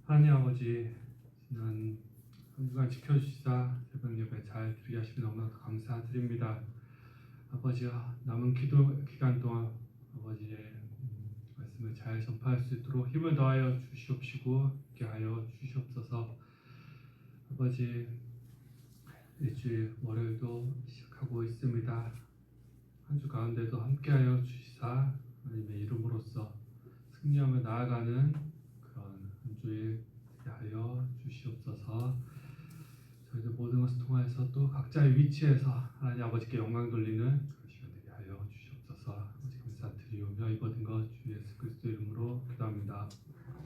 하나님 아버지, 지난 한 주간 지켜주시다 새벽 예배 잘 드리게 하시면 너무나 감사드립니다. 아버지가 남은 기도 기간 동안 아버지의 말씀을 잘 전파할 수 있도록 힘을 더하여 주시옵시고 함께 하여 주시옵소서. 아버지, 일주일 월요일도 시작하고 있습니다. 한 주 가운데도 함께 하여 주시사 하나님의 이름으로써 승리하며 나아가는 그런 한 주일 되게 하여 주시옵소서. 저희들 모든 것을 통하여서 또 각자의 위치에서 하나님 아버지께 영광 돌리는 그런 시간 되게 하여 주시옵소서. 아버지 감사드리오며 이 모든 것 주 예수 그리스도 이름으로 기도합니다.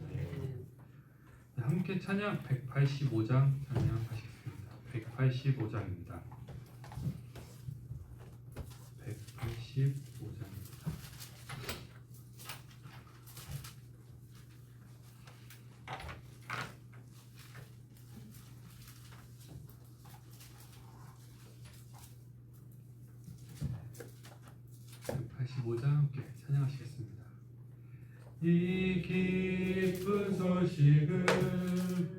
네, 함께 찬양 185장 찬양하시겠습니다. 185장입니다. 185장입니다. 185장 함께 찬양하시겠습니다. 이 기쁜 소식을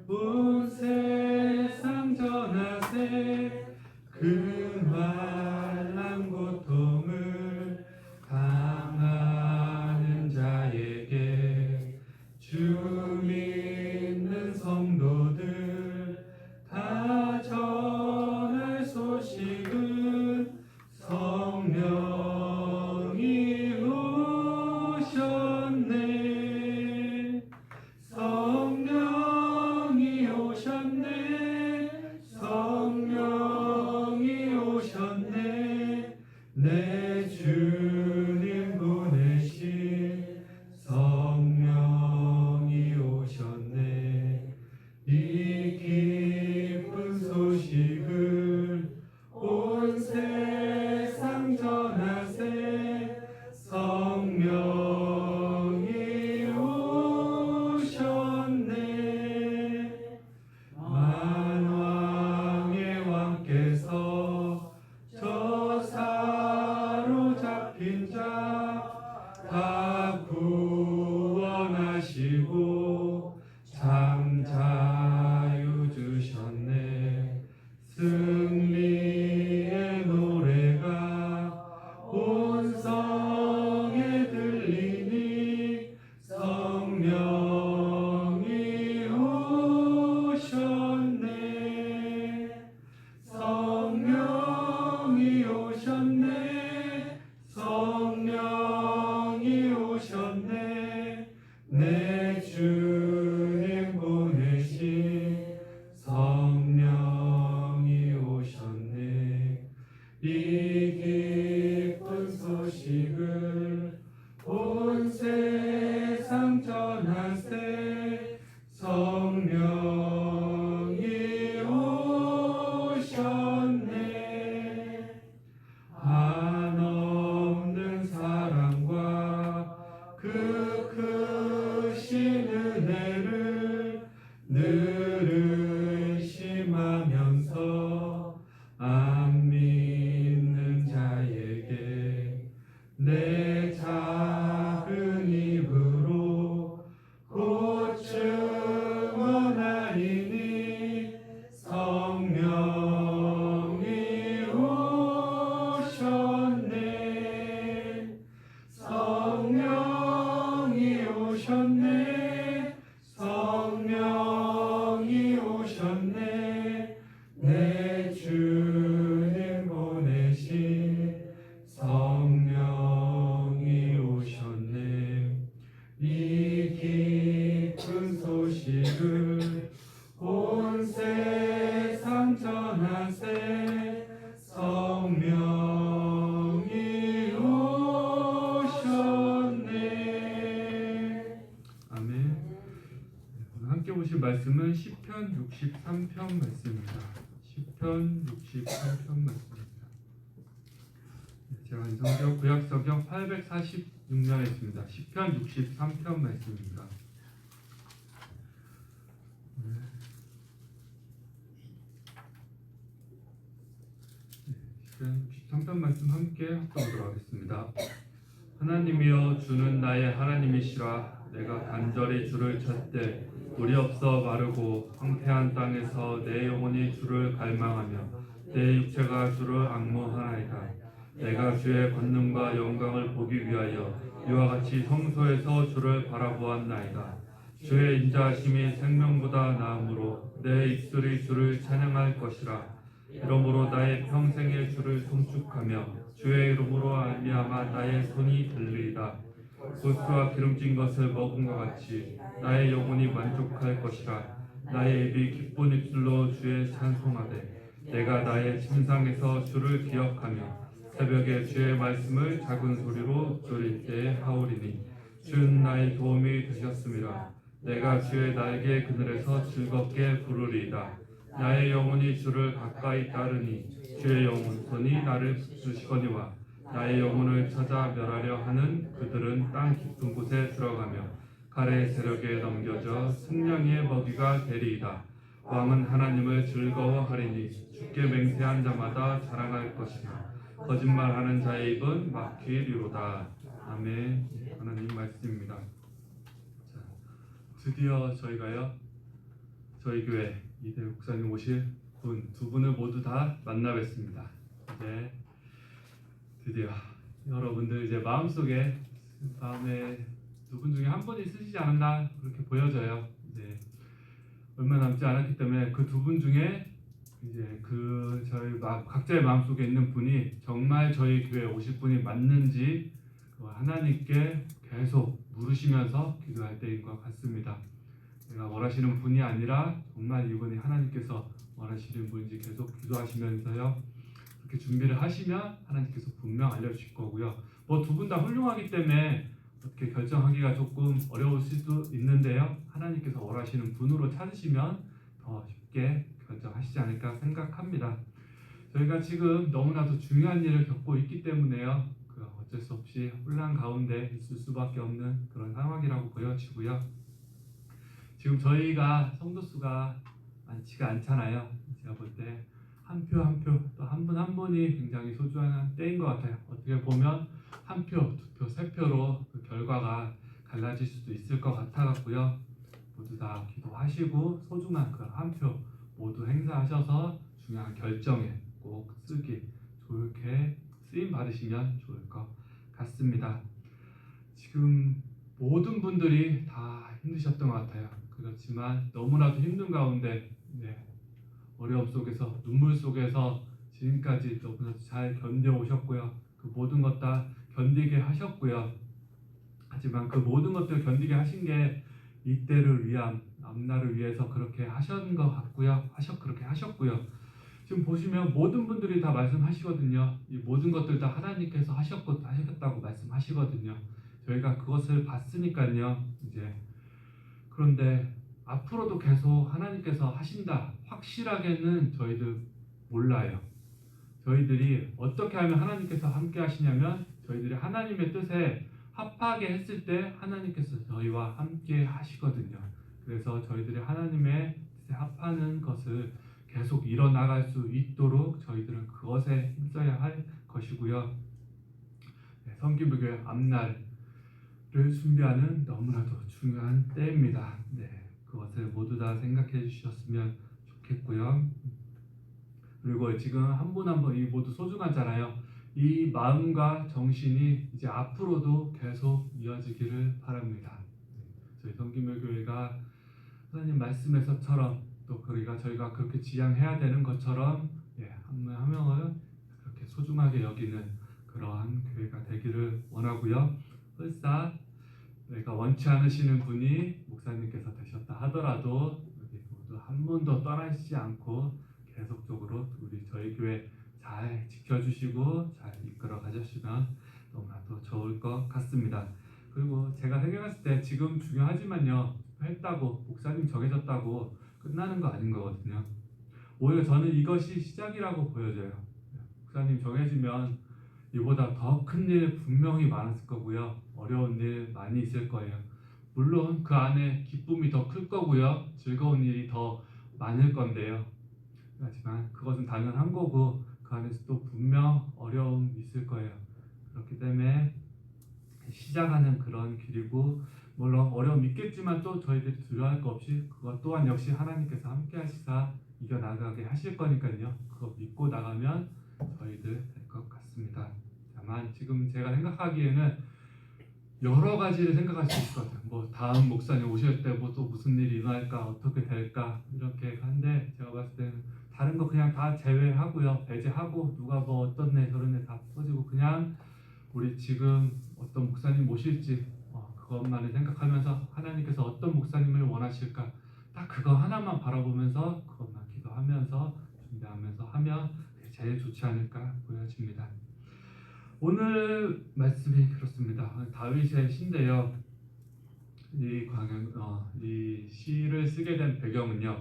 온 세상 전하세. 근환난 고통을 당하는 자에게 주 믿는 성도들 다 전할 소식은 성령이 오셨네. 성령이 오셨네. 성령이 오셨네. 내 주님 보내신 성령이 오셨네. 이 기쁜 소식을 온 세상 전하세. 성령이 오셨네. 만왕의 왕께서 저 사로잡힌 자 다 구원하시고 참 자유 주셨네. 승리의 노래가 온 성에 들리니 성령이 오셨네. 성령이 오셨네. 성령이 오셨네. 내 주님 보내신 성령이 오셨네. 이 기쁜 소식을 온 세상 전하세. 성령이 오셨네. 한없는 사랑과 그 크신 은혜를 늘 의심하면서 안 믿는 자에게 내 작은 입으로 곧 증언하리니 성령이 오셨네. 성령이 오셨네. 성령이 오셨네. 내 주님 보내신 성령이 오셨네. 이 기쁜 소식을 온 세상 전하세. 성령이 오셨네. 아멘. 오늘 함께 보실 말씀은 시편 63편 말씀입니다. 시편 63편 말씀입니다. 제가 성경 구약성경 846면에 있습니다. 시편 63편 말씀입니다. 시편 63편 말씀 함께 합독하도록 하겠습니다. 하나님이여, 주는 나의 하나님이시라. 내가 간절히 주를 찾되 물이 없어 마르고 황폐한 땅에서 내 영혼이 주를 갈망하며 내 육체가 주를 앙모하나이다. 내가 주의 권능과 영광을 보기 위하여 이와 같이 성소에서 주를 바라보았나이다. 주의 인자하심이 생명보다 나으므로 내 입술이 주를 찬양할 것이라. 이러므로 나의 평생에 주를 송축하며 주의 이름으로 말미암아 나의 손이 들리이다. 고수와 기름진 것을 먹음과 같이 나의 영혼이 만족할 것이라. 나의 입이 기쁜 입술로 주의 찬송하되 내가 나의 침상에서 주를 기억하며 새벽에 주의 말씀을 작은 소리로 졸릴 때에 하오리니 주는 나의 도움이 되셨음이라. 내가 주의 날개 그늘에서 즐겁게 부르리이다. 나의 영혼이 주를 가까이 따르니 주의 영혼손이 나를 붙드시거니와 나의 영혼을 찾아 멸하려 하는 그들은 땅 깊은 곳에 들어가며 칼의 세력에 넘겨져 승냥이의 먹이가 되리이다. 왕은 하나님을 즐거워하리니 주께 맹세한 자마다 자랑할 것이나 거짓말하는 자의 입은 막히리로다. 아멘. 하나님 말씀입니다. 자, 드디어 저희가요 저희 교회 이대 목사님 오실 두 분을 모두 다 만나 뵙습니다. 이제 드디어 여러분들 이제 마음속에 다음에 두 분 중에 한 분이 쓰시지 않았나 그렇게 보여져요. 이제 얼마 남지 않았기 때문에 그 두 분 중에 이제 그 저희 각자의 마음속에 있는 분이 정말 저희 교회에 오실 분이 맞는지 하나님께 계속 물으시면서 기도할 때인 것 같습니다. 내가 원하시는 분이 아니라 정말 이분이 하나님께서 원하시는 분인지 계속 기도하시면서요. 그렇게 준비를 하시면 하나님께서 분명 알려주실 거고요. 뭐 두 분 다 훌륭하기 때문에 어떻게 결정하기가 조금 어려우실 수도 있는데요. 하나님께서 원하시는 분으로 찾으시면 더 쉽게 결정하시지 않을까 생각합니다. 저희가 지금 너무나도 중요한 일을 겪고 있기 때문에요. 어쩔 수 없이 혼란 가운데 있을 수밖에 없는 그런 상황이라고 보여지고요. 지금 저희가 성도 수가 많지가 않잖아요. 제가 볼 때 한 표 한 표 또 한 분 한 분이 굉장히 소중한 때인 것 같아요. 어떻게 보면 한 표, 두 표, 세 표로 그 결과가 갈라질 수도 있을 것 같아갖고요. 모두 다 기도하시고 소중한 그 한 표 모두 행사하셔서 중요한 결정에 꼭 좋게 쓰임 받으시면 좋을 것 같습니다. 지금 모든 분들이 다 힘드셨던 것 같아요. 그렇지만 너무나도 힘든 가운데 어려움 속에서 눈물 속에서 지금까지 너무나도 잘 견뎌오셨고요. 그 모든 것 다 견디게 하셨고요. 하지만 그 모든 것들 견디게 하신 게 이때를 위한 앞날을 위해서 그렇게 하신 것 같고요. 그렇게 하셨고요. 지금 보시면 모든 분들이 다 말씀하시거든요. 이 모든 것들 다 하나님께서 하셨다고 말씀하시거든요. 저희가 그것을 봤으니까요. 이제 그런데 앞으로도 계속 하나님께서 하신다. 확실하게는 저희들 몰라요. 저희들이 어떻게 하면 하나님께서 함께 하시냐면 저희들이 하나님의 뜻에 합하게 했을 때 하나님께서 저희와 함께 하시거든요. 그래서 저희들이 하나님의 뜻에 합하는 것을 계속 이뤄나갈 수 있도록 저희들은 그것에 힘써야 할 것이고요. 성기부교의 앞날을 준비하는 너무나도 중요한 때입니다. 그것을 모두 다 생각해 주셨으면 좋겠고요. 그리고 지금 한 분 한 분 이 모두 소중하잖아요. 이 마음과 정신이 이제 앞으로도 계속 이어지기를 바랍니다. 저희 성기묘교회가 하나님 말씀에서처럼 또 저희가 그렇게 지향해야 되는 것처럼 한 명 한 명을 그렇게 소중하게 여기는 그러한 교회가 되기를 원하고요. 설사 내가 원치 않으시는 분이 목사님께서 되셨다 하더라도 여기 모두 한 분도 떠나시지 않고 계속적으로 우리 저희 교회 잘 지켜주시고 잘 이끌어 가주시면 너무나도 좋을 것 같습니다. 그리고 제가 생각했을 때 지금 중요하지만요, 했다고 목사님 정해졌다고 끝나는 거 아닌 거거든요. 오히려 저는 이것이 시작이라고 보여져요. 목사님 정해지면 이보다 더 큰 일 분명히 많았을 거고요. 어려운 일 많이 있을 거예요. 물론 그 안에 기쁨이 더 클 거고요. 즐거운 일이 더 많을 건데요. 하지만 그것은 당연한 거고 그 안에서 또 분명 어려움이 있을 거예요. 그렇기 때문에 시작하는 그런 길이고 물론 어려움이 있겠지만 또 저희들이 두려워할 거 없이 그것 또한 역시 하나님께서 함께 하시사 이겨나가게 하실 거니까요. 그거 믿고 나가면 저희들 될 것 같습니다. 다만 지금 제가 생각하기에는 여러 가지를 생각할 수 있을 것 같아요. 뭐 다음 목사님 오실 때 뭐 또 무슨 일이 일어날까, 어떻게 될까 이렇게 한데, 제가 봤을 때는 다른 거 그냥 다 제외하고요, 배제하고 누가 뭐 어떤 애 저런 애 다 퍼지고 그냥 우리 지금 어떤 목사님 모실지 그것만을 생각하면서 하나님께서 어떤 목사님을 원하실까 딱 그거 하나만 바라보면서 그것만 기도하면서 준비하면서 하면 제일 좋지 않을까 보여집니다. 오늘 말씀이 그렇습니다. 다윗의 시인데요. 이 시를 쓰게 된 배경은요,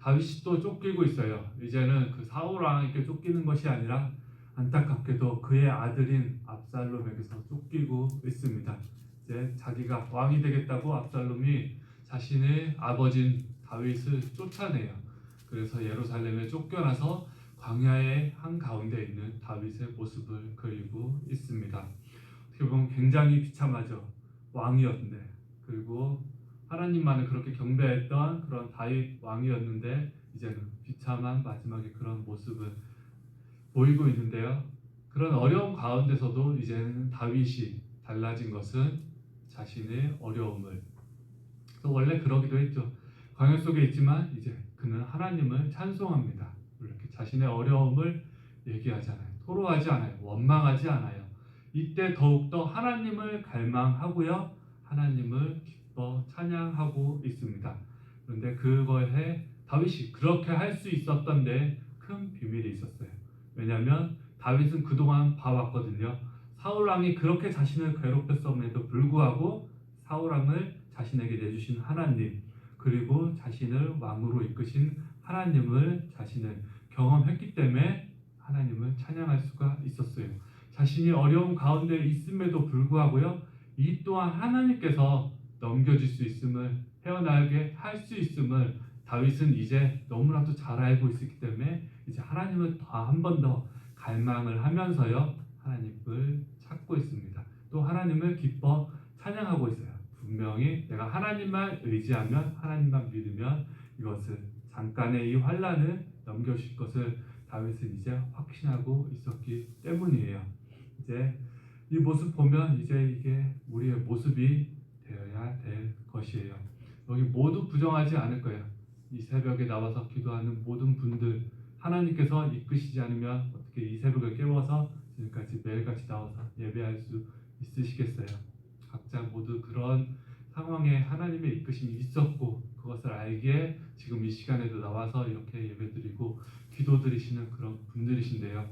다윗이 또 쫓기고 있어요. 이제는 그 사울 왕에게 쫓기는 것이 아니라 안타깝게도 그의 아들인 압살롬에게서 쫓기고 있습니다. 이제 자기가 왕이 되겠다고 압살롬이 자신의 아버지인 다윗을 쫓아내요. 그래서 예루살렘에 쫓겨나서 광야의 한가운데 있는 다윗의 모습을 그리고 있습니다. 어떻게 보면 굉장히 비참하죠. 왕이었는데, 그리고 하나님만을 그렇게 경배했던 그런 다윗 왕이었는데 이제는 비참한 마지막에 그런 모습을 보이고 있는데요. 그런 어려움 가운데서도 이제는 다윗이 달라진 것은 자신의 어려움을, 또 원래 그러기도 했죠. 광야 속에 있지만 이제 그는 하나님을 찬송합니다. 이렇게 자신의 어려움을 얘기하잖아요. 토로하지 않아요. 원망하지 않아요. 이때 더욱더 하나님을 갈망하고요, 하나님을 기뻐 찬양하고 있습니다. 그런데 그것에 다윗이 그렇게 할 수 있었던 데 큰 비밀이 있었어요. 왜냐하면 다윗은 그동안 봐왔거든요. 사울왕이 그렇게 자신을 괴롭혔음에도 불구하고 사울왕을 자신에게 내주신 하나님, 그리고 자신을 왕으로 이끄신 하나님을 자신은 경험했기 때문에 하나님을 찬양할 수가 있었어요. 자신이 어려움 가운데 있음에도 불구하고요, 이 또한 하나님께서 넘겨줄 수 있음을, 헤어나게 할 수 있음을 다윗은 이제 너무나도 잘 알고 있었기 때문에 이제 하나님을 한 번 더 갈망을 하면서요, 하나님을 찾고 있습니다. 또 하나님을 기뻐 찬양하고 있어요. 분명히 내가 하나님만 의지하면, 하나님만 믿으면 이것을, 잠깐의 이 환난을 넘겨줄 것을 다윗은 이제 확신하고 있었기 때문이에요. 이제 이 모습 보면 이제 이게 우리의 모습이 되어야 될 것이에요. 여기 모두 부정하지 않을 거예요. 이 새벽에 나와서 기도하는 모든 분들, 하나님께서 이끄시지 않으면 어떻게 이 새벽을 깨워서 지금까지 매일같이 나와서 예배할 수 있으시겠어요? 각자 모두 그런 상황에 하나님의 이끄심이 있었고, 그것을 알기에 지금 이 시간에도 나와서 이렇게 예배드리고 기도드리시는 그런 분들이신데요.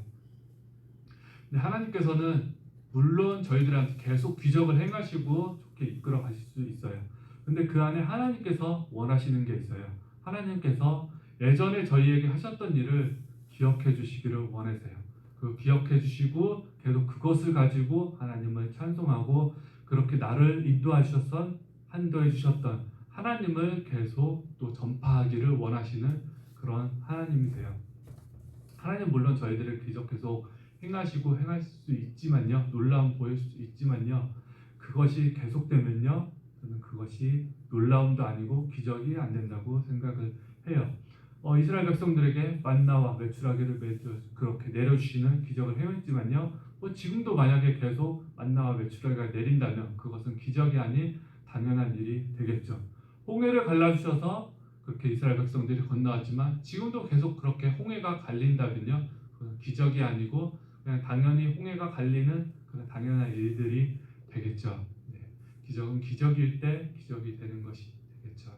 근데 하나님께서는 물론 저희들한테 계속 기적을 행하시고 좋게 이끌어 가실 수 있어요. 근데 그 안에 하나님께서 원하시는 게 있어요. 하나님께서 예전에 저희에게 하셨던 일을 기억해 주시기를 원하세요. 그 기억해 주시고 계속 그것을 가지고 하나님을 찬송하고, 그렇게 나를 인도하셨던, 한도해 주셨던 하나님을 계속 또 전파하기를 원하시는 그런 하나님이세요. 하나님 물론 저희들을 기적 계속 행하시고 행할 수 있지만요, 놀라움 보일 수 있지만요, 그것이 계속되면요, 저는 그것이 놀라움도 아니고 기적이 안 된다고 생각을 해요. 이스라엘 백성들에게 만나와 메추라기를 그렇게 내려주시는 기적을 행했지만요, 지금도 만약에 계속 만나와 메추라기가 내린다면 그것은 기적이 아닌 당연한 일이 되겠죠. 홍해를 갈라주셔서 그렇게 이스라엘 백성들이 건너왔지만 지금도 계속 그렇게 홍해가 갈린다면요, 그건 기적이 아니고 그냥 당연히 홍해가 갈리는 그런 당연한 일들이 되겠죠. 네. 기적은 기적일 때 기적이 되는 것이 되겠죠.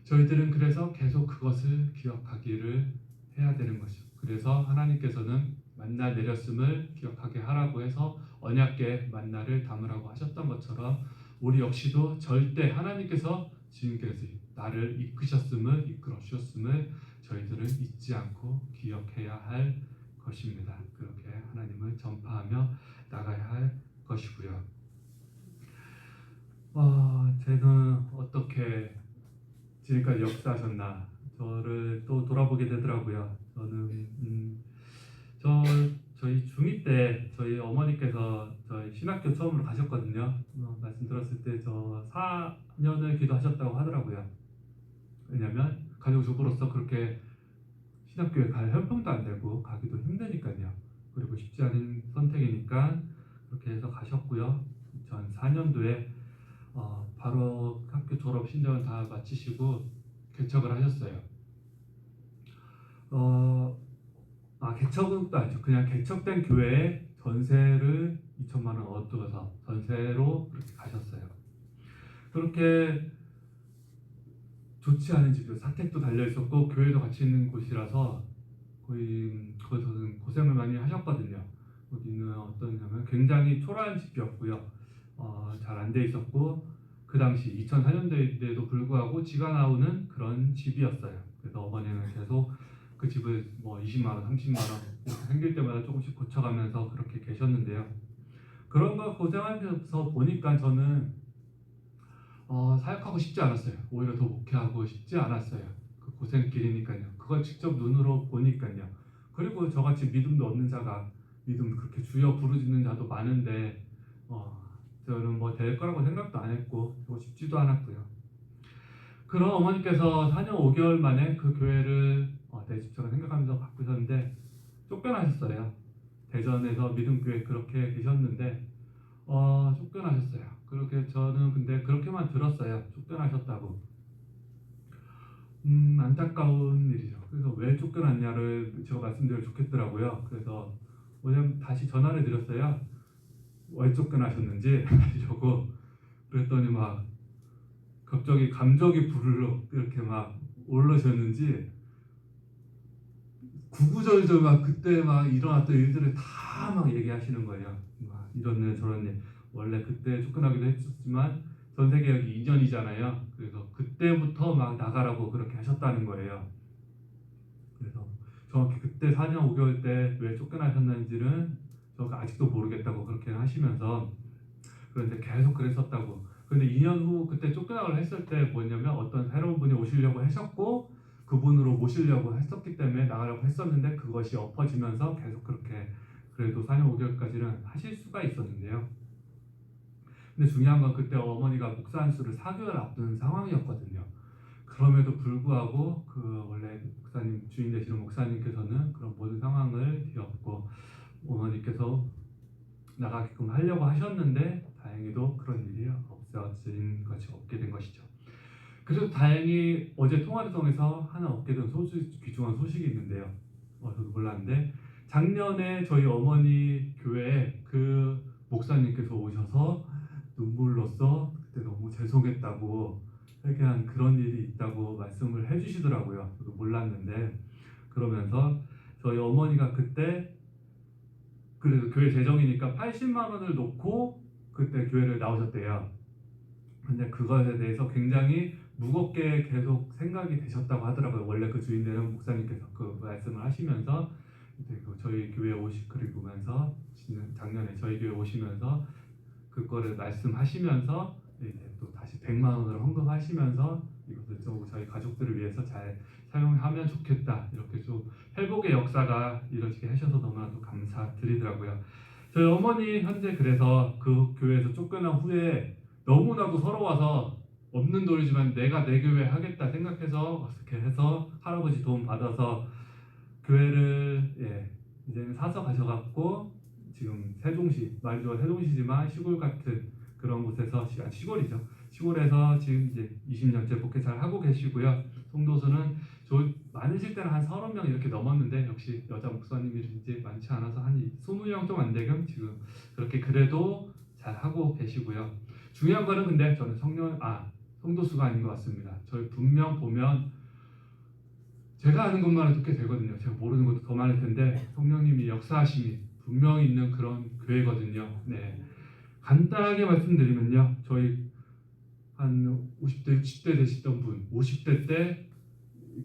저희들은 그래서 계속 그것을 기억하기를 해야 되는 것이죠. 그래서 하나님께서는 만나 내렸음을 기억하게 하라고 해서 언약궤 만나를 담으라고 하셨던 것처럼 우리 역시도 절대 하나님께서 지금까지 나를 이끄셨음을, 이끌어 주셨음을 저희들은 잊지 않고 기억해야 할 것입니다. 그렇게 하나님을 전파하며 나가야 할 것이고요. 쟤는 어떻게 지금까지 역사하셨나, 저를 또 돌아보게 되더라고요. 저는 저희 중2 때 저희 어머니께서 저희 신학교 처음으로 가셨거든요. 말씀 들었을 때 저 4년을 기도하셨다고 하더라고요. 왜냐면 가족주부로서 그렇게 신학교에 갈 형편도 안 되고 가기도 힘드니까요. 그리고 쉽지 않은 선택이니까 그렇게 해서 가셨고요. 2004년도에 바로 학교 졸업 신청을 다 마치시고 개척을 하셨어요. 개척은 또 아니죠. 그냥 개척된 교회에 전세를 2천만 원 얻어서 전세로 그렇게 가셨어요. 그렇게 좋지 않은 집도 사택도 달려 있었고 교회도 같이 있는 곳이라서 거기서는 고생을 많이 하셨거든요. 거기는 어떠냐면 굉장히 초라한 집이었고요. 잘 안 돼 있었고 그 당시 2004년대에도 불구하고 지가 나오는 그런 집이었어요. 그래서 어머니는 계속 그 집을 뭐 20만 원, 30만 원 생길 때마다 조금씩 고쳐가면서 그렇게 계셨는데요. 그런 거 고생하면서 보니까 저는 사역하고 싶지 않았어요. 오히려 더 목회하고 싶지 않았어요. 그 고생길이니까요. 그걸 직접 눈으로 보니까요. 그리고 저같이 믿음도 없는 자가 믿음 그렇게 주여 부르짖는 자도 많은데 저는 뭐 될 거라고 생각도 안 했고 싶지도 않았고요. 그런 어머니께서 4년 5개월 만에 그 교회를 내 집처럼 생각하면서 바꾸셨는데 쫓겨나셨어요. 대전에서 믿음교회 그렇게 계셨는데 쫓겨나셨어요. 그렇게 저는 근데 그렇게만 들었어요. 쫓겨나셨다고. 안타까운 일이죠. 그래서 왜 쫓겨났냐를 제가 말씀드리면 좋겠더라고요. 그래서 뭐냐면 다시 전화를 드렸어요. 왜 쫓겨나셨는지 하시려고. 그랬더니 막 갑자기 감정이 부르르 이렇게 막 올라오셨는지 구구절절 막 그때 막 일어났던 일들을 다 막 얘기하시는 거예요. 막 이런 일 저런 일. 원래 그때 쫓겨나기도 했었지만 전세 계약이 2년이잖아요. 그래서 그때부터 막 나가라고 그렇게 하셨다는 거예요. 그래서 정확히 그때 4년 5개월 때 왜 쫓겨나셨는지는 저가 아직도 모르겠다고 그렇게 하시면서 그런데 계속 그랬었다고. 그런데 2년 후 그때 쫓겨나가려 했을 때 뭐냐면 어떤 새로운 분이 오시려고 하셨고 그분으로 모시려고 했었기 때문에 나가려고 했었는데 그것이 엎어지면서 계속 그렇게 그래도 4년 5개월까지는 하실 수가 있었는데요. 근데 중요한 건 그때 어머니가 목사 안수를 4개월 앞둔 상황이었거든요. 그럼에도 불구하고 그 원래 목사님 주인 되시는 목사님께서는 그런 모든 상황을 뒤엎고 어머니께서 나가게끔 하려고 하셨는데 다행히도 그런 일이 없어진 것이 없게 된 것이죠. 그래도 다행히 어제 통화를 통해서 하나 얻게 된 귀중한 소식이 있는데요. 저도 몰랐는데 작년에 저희 어머니 교회에 그 목사님께서 오셔서 눈물로써 그때 너무 죄송했다고 회개한 그런 일이 있다고 말씀을 해주시더라고요. 저도 몰랐는데 그러면서 저희 어머니가 그때 그래도 교회 재정이니까 80만 원을 놓고 그때 교회를 나오셨대요. 근데 그것에 대해서 굉장히 무겁게 계속 생각이 되셨다고 하더라고요. 원래 그 주인 되는 목사님께서 그 말씀을 하시면서 저희 교회 그리고면서 작년에 저희 교회 오시면서 그거를 말씀하시면서 이제 또 다시 100만 원을 헌금하시면서 이것을 좀 저희 가족들을 위해서 잘 사용하면 좋겠다 이렇게 좀 회복의 역사가 이루어지게 하셔서 너무나도 감사드리더라고요. 저희 어머니 현재 그래서 그 교회에서 쫓겨난 후에 너무나도 서러워서 없는 돈이지만 내가 내 교회 하겠다 생각해서 어떻게 해서 할아버지 도움 받아서 교회를 이제는 사서 가셔갖고 지금 세종시 말이 좋아 세종시지만 시골 같은 그런 곳에서 시골이죠. 시골에서 지금 이제 20년째 목회 잘 하고 계시고요. 성도수는 많으실 때는 한 30명 이렇게 넘었는데 역시 여자 목사님이 이제 많지 않아서 한 20명 좀 안 되금 지금 그렇게 그래도 잘 하고 계시고요. 중요한 거는 근데 저는 성도수가 아닌 것 같습니다. 저희 분명 보면 제가 아는 것만은 좋게 되거든요. 제가 모르는 것도 더 많을 텐데 성령님이 역사하심이 분명히 있는 그런 교회거든요. 네, 간단하게 말씀드리면요. 저희 한 50대, 60대 되시던 분, 50대 때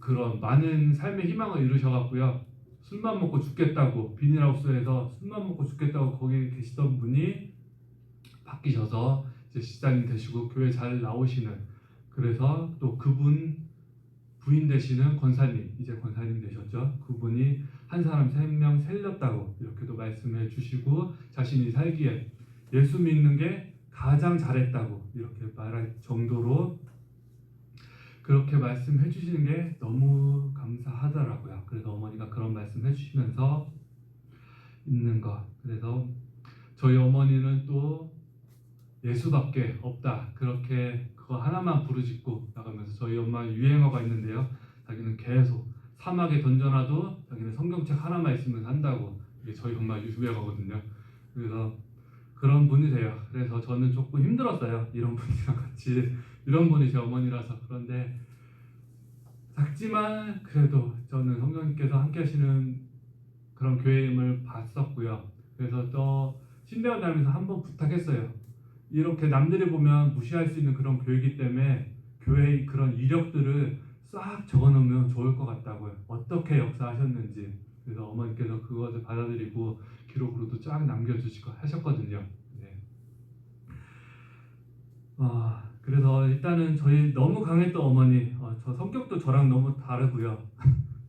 그런 많은 삶의 희망을 이루셔갖고요. 술만 먹고 죽겠다고 비닐하우스에서 술만 먹고 죽겠다고 거기 계시던 분이 바뀌셔서 이제 시장님 되시고 교회 잘 나오시는 그래서 또 그분 부인 되시는 권사님, 이제 권사님 되셨죠. 그분이 한 사람 생명 살렸다고 이렇게도 말씀해 주시고 자신이 살기에 예수 믿는 게 가장 잘했다고 이렇게 말할 정도로 그렇게 말씀해 주시는 게 너무 감사하더라고요. 그래서 어머니가 그런 말씀 해주시면서 있는 것. 그래서 저희 어머니는 또 예수밖에 없다. 그렇게 그거 하나만 부르짖고 나가면서 저희 엄마 유행어가 있는데요. 자기는 계속 사막에 던져놔도 자기는 성경책 하나만 있으면 산다고. 이게 저희 엄마 유행어거든요. 그래서 그런 분이세요. 그래서 저는 조금 힘들었어요. 이런 분이랑 같이 이런 분이 제 어머니라서. 그런데 작지만 그래도 저는 성령님께서 함께 하시는 그런 교회임을 봤었고요. 그래서 또 신대원 다니면서 한번 부탁했어요. 이렇게 남들이 보면 무시할 수 있는 그런 교회이기 때문에 교회의 그런 이력들을 싹 적어놓으면 좋을 것 같다고요. 어떻게 역사하셨는지. 그래서 어머니께서 그것을 받아들이고 기록으로도 쫙 남겨주시고 하셨거든요. 네. 그래서 일단은 저희 너무 강했던 어머니, 저 성격도 저랑 너무 다르고요.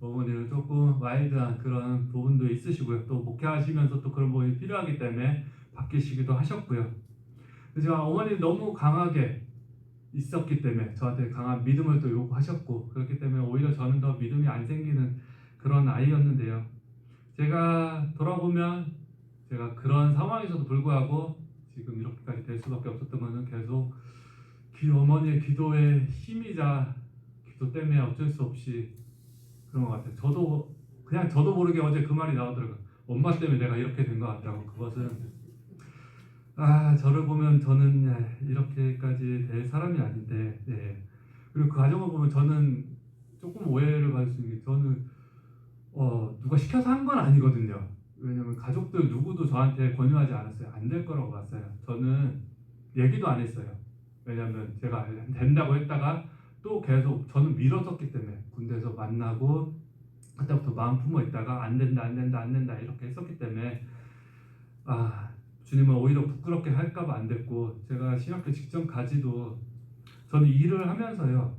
어머니는 조금 와일드한 그런 부분도 있으시고요. 또 목회하시면서 또 그런 부분이 필요하기 때문에 바뀌시기도 하셨고요. 제가 어머니 너무 강하게 있었기 때문에 저한테 강한 믿음을 또 요구하셨고 그렇기 때문에 오히려 저는 더 믿음이 안 생기는 그런 아이였는데요. 제가 돌아보면 제가 그런 상황에서도 불구하고 지금 이렇게까지 될 수밖에 없었던 것은 계속 어머니의 기도의 힘이자 기도 때문에 어쩔 수 없이 그런 것 같아요. 저도 모르게 어제 그 말이 나오더라고요. 엄마 때문에 내가 이렇게 된 것 같다고. 그것은 저를 보면 저는 이렇게까지 될 사람이 아닌데, 그리고 그 과정을 보면 저는 조금 오해를 받을 수 있는 게 저는 누가 시켜서 한 건 아니거든요. 왜냐면 가족들 누구도 저한테 권유하지 않았어요. 안 될 거라고 봤어요. 저는 얘기도 안 했어요. 왜냐면 제가 된다고 했다가 또 계속 저는 미뤄졌기 때문에 군대에서 만나고 그때부터 마음 품어 있다가 안 된다 이렇게 했었기 때문에 주님은 오히려 부끄럽게 할까봐 안 됐고 제가 신학교 직전까지도 저는 일을 하면서요.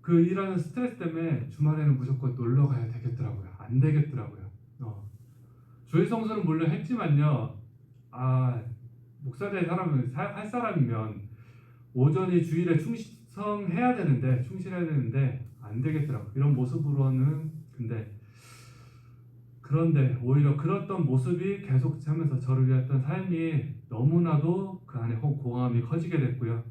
그 일하는 스트레스 때문에 주말에는 무조건 놀러 가야 되겠더라고요. 안 되겠더라고요. 주일 성수는 물론 했지만요. 목사 될 사람은 할 사람이면 오전이 주일에 충실해야 되는데 안 되겠더라고요. 이런 모습으로는 그런데 오히려 그랬던 모습이 계속 하면서 저를 위했던 삶이 너무나도 그 안에 공허함이 커지게 됐고요.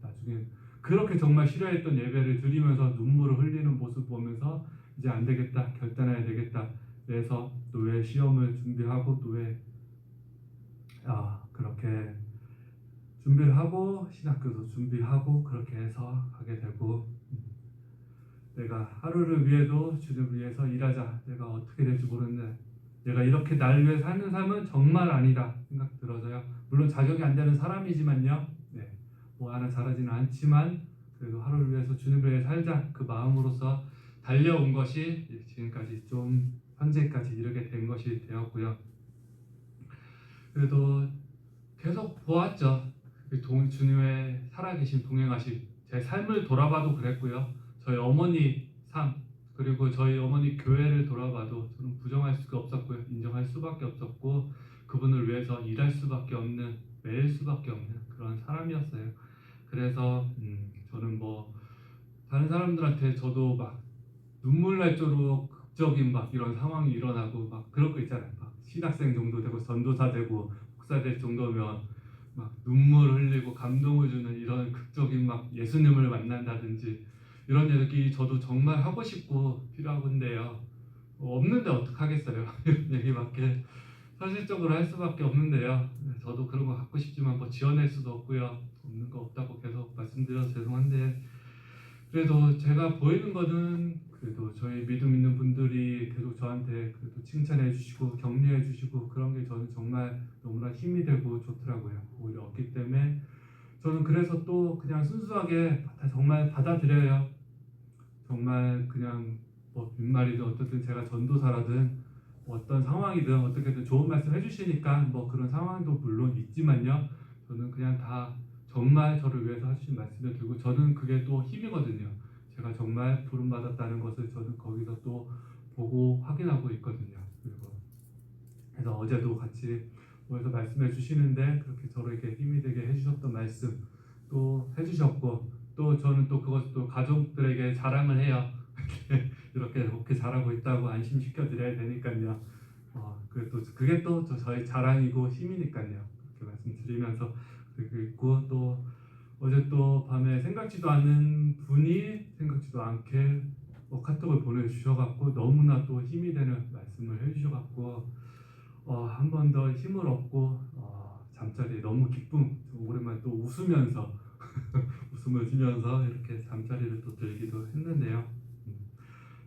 나중에 그렇게 정말 싫어했던 예배를 드리면서 눈물을 흘리는 모습 보면서 이제 안 되겠다, 결단해야 되겠다. 그래서 노예 시험을 준비하고 그렇게 준비를 하고 신학교도 준비하고 그렇게 해서 가게 되고 내가 하루를 위해도 주님을 위해서 일하자. 내가 어떻게 될지 모르는데 내가 이렇게 날 위해 사는 삶은 정말 아니다 생각 들어서요. 물론 자격이 안 되는 사람이지만요. 뭐 하나 잘하지는 않지만 그래도 하루를 위해서 주님을 위해 살자 그 마음으로서 달려온 것이 지금까지 좀 현재까지 이르게 된 것이 되었고요. 그래도 계속 보았죠. 주님의 살아계신 동행하심 제 삶을 돌아봐도 그랬고요. 저희 어머니 삶 그리고 저희 어머니 교회를 돌아봐도 저는 부정할 수가 없었고요. 인정할 수밖에 없었고 그분을 위해서 일할 수밖에 없는 매일 수밖에 없는 그런 사람이었어요. 그래서 저는 뭐 다른 사람들한테 저도 막 눈물 날 정도로 극적인 막 이런 상황이 일어나고 막 그런 거 있잖아요. 막 신학생 정도 되고 전도사 되고 목사 될 정도면 막 눈물 흘리고 감동을 주는 이런 극적인 막 예수님을 만난다든지 이런 얘기 저도 정말 하고 싶고 필요하건데요. 없는데 어떡하겠어요. 이런 얘기밖에 현실적으로 할 수밖에 없는데요. 저도 그런 거 갖고 싶지만 뭐 지어낼 수도 없고요. 없는 거 없다고 계속 말씀드려서 죄송한데 그래도 제가 보이는 거는 그래도 저희 믿음 있는 분들이 계속 저한테 그래도 칭찬해 주시고 격려해 주시고 그런 게 저는 정말 너무나 힘이 되고 좋더라고요. 오히려 없기 때문에 저는 그래서 또 그냥 순수하게 정말 받아들여요. 정말 그냥 뭐 빈말이든 어쨌든 제가 전도사라든 어떤 상황이든 어떻게든 좋은 말씀 해주시니까 뭐 그런 상황도 물론 있지만요. 저는 그냥 다 정말 저를 위해서 하시는 말씀을 들고 저는 그게 또 힘이거든요. 제가 정말 부름받았다는 것을 저는 거기서 또 보고 확인하고 있거든요. 그리고 그래서 어제도 같이 모여서 말씀해 주시는데 그렇게 저에게 힘이 되게 해주셨던 말씀 또 해주셨고, 또 저는 또 그것을 또 가족들에게 자랑을 해요. 이렇게 목회 잘하고 있다고 안심시켜 드려야 되니까요. 그게 또 저의 자랑이고 힘이니까요. 그렇게 말씀드리면서 그리고 있고, 또 어제 또 밤에 생각지도 않은 분이 생각지도 않게 카톡을 보내주셔갖고 너무나 또 힘이 되는 말씀을 해주셔갖고 한 번 더 힘을 얻고 잠자리에 너무 기쁨, 오랜만에 또 웃으면서 웃음을 지면서 이렇게 잠자리를 또 들기도 했는데요.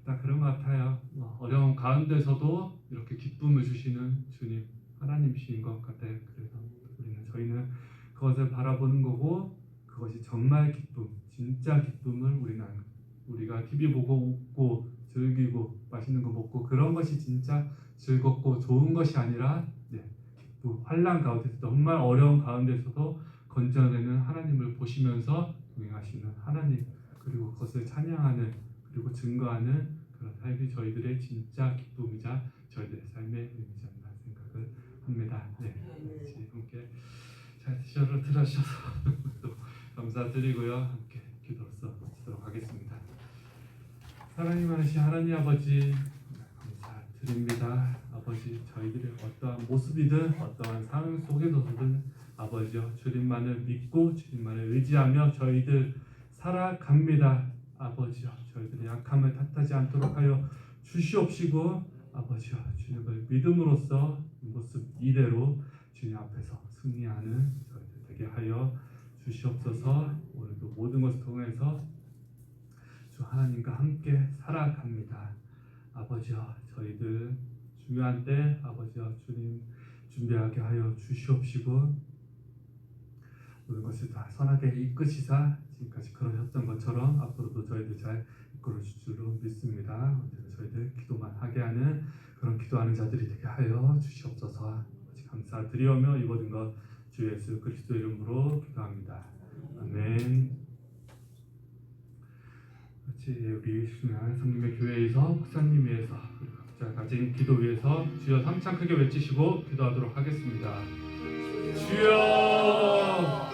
딱 그런 것 같아요. 어려운 가운데서도 이렇게 기쁨을 주시는 주님 하나님이신 것 같아요. 그래서 저희는 그것을 바라보는 거고, 그것이 정말 기쁨, 진짜 기쁨을 우리가 TV 보고 웃고 즐기고 맛있는 거 먹고 그런 것이 진짜 즐겁고 좋은 것이 아니라 기쁨, 환난 가운데서 정말 어려운 가운데서도 건져내는 하나님을 보시면서 동행하시는 하나님, 그리고 그것을 찬양하는 그리고 증거하는 그런 삶이 저희들의 진짜 기쁨이자 저희들의 삶의 의미지 않나 생각을 합니다. 같이 함께 잘 들어주셔서 감사드리고요. 함께 기도로서 마치도록 하겠습니다. 사랑이 많으신 하나님 아버지, 감사드립니다. 아버지, 저희들의 어떠한 모습이든 어떠한 상황 속에서든 아버지여, 주님만을 믿고 주님만을 의지하며 저희들 살아갑니다. 아버지여, 저희들의 약함을 탓하지 않도록 하여 주시옵시고, 아버지여, 주님을 믿음으로써 모습 이대로 주님 앞에서 승리하는 저희들 되게 하여 주시옵소서. 오늘도 모든 것을 통해서 주 하나님과 함께 살아갑니다. 아버지여, 저희들 중요한 때 아버지여 주님 준비하게 하여 주시옵시고, 모든 것을 다 선하게 이끄시사 지금까지 그러셨던 것처럼 앞으로도 저희들 잘 이끌어 주실 줄로 믿습니다. 언제나 저희들 기도만 하게 하는 그런 기도하는 자들이 되게 하여 주시옵소서. 감사드리오며 이 모든 것 주 예수 그리스도 이름으로 기도합니다. 아멘. 같이 우리 중요한 성님의 교회에서 목사님 위해서 각자 가진 기도 위해서 주여 3창 크게 외치시고 기도하도록 하겠습니다. 주여